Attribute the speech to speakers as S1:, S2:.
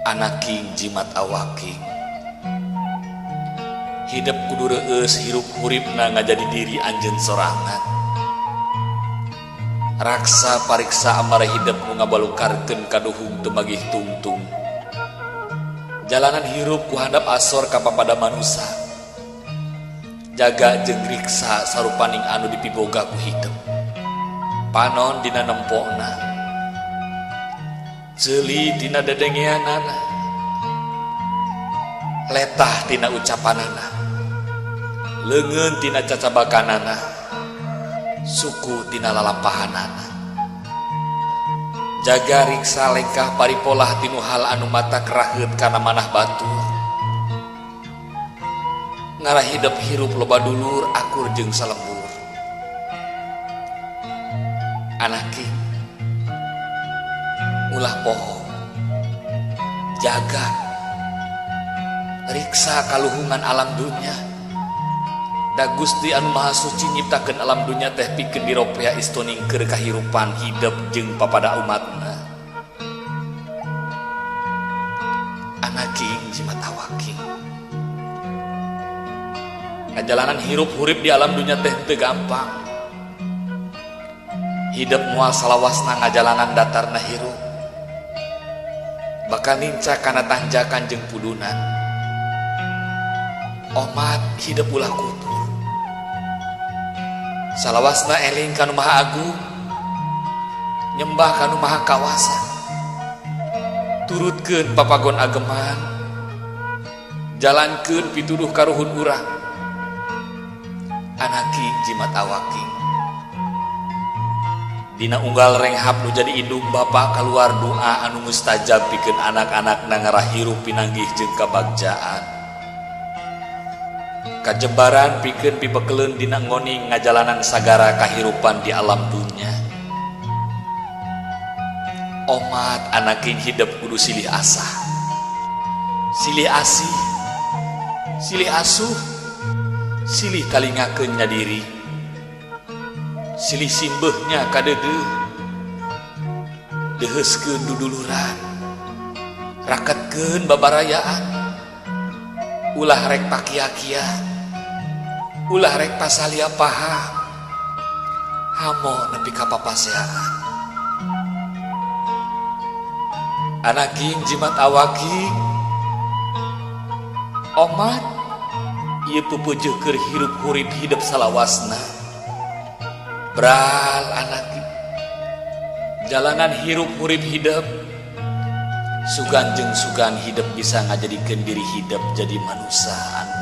S1: Anak king jimat awaking hidup kudu reueus hirup huripna ngajadi diri anjeun sorangan raksa pariksa amara hidup nu ngabalukarkeun kaduhung teu magih tungtung jalanan hirup ku handap asor ka papada manusia jaga jeung riksa sarupaning anu dipiboga ku hidup panon dina nempona ceuli dina dedengeanana letah tina ucapanana leungeun tina cacabakanana suku tina lalampahanana jaga riksa lengkah paripolah tinu hal anu mata keraheut kana manah batur ngarah hidup hirup loba dulur akur jeung salembur anaki ulah pohon jaga riksa kaluhungan alam dunia da Gusti anu Maha Suci nyiptakeun alam dunia teh pikeun diropea istoningkeun kahirupan hidup jeung papada umatna anaking jimat awaking ngajalanan hirup hurip di alam dunia teh teu gampang hidup moal salawasna ngajalanan datarna hirup bakal nincak kana tanjakan jeung pudunan omat hidup ulah kutur salawasna eling kanu maha agung nyembah kanu maha kawasa turutkeun papagon ageman jalankeun pituduh karuhun urang anaki jimat awaking dina unggal renghap nu jadi indung bapa keluar doa anu mustajab pikeun anak-anak nangara hirup pinanggih jeung kabagjaan kajebaran pikeun pibekeleun dina ngoni ngajalanan sagara kahirupan di alam dunya omat anaking hidup kudu silih asah silih asih silih asuh silih talingakeun nyadiri silih simbeuhnya kadeudeung deheuskeun duduluran raketkeun babarayaan ulah rek pakia-kia ulah rek pasalia paham hamo nepi ka papaseaan anaking jimat awaking omat ieu pupeujuh keur hirup hurip hidup salawasna bral anaki jalanan hirup hurip hidup sugan jeung sugan hidup bisa ngajadikeun diri hidup jadi manusia anu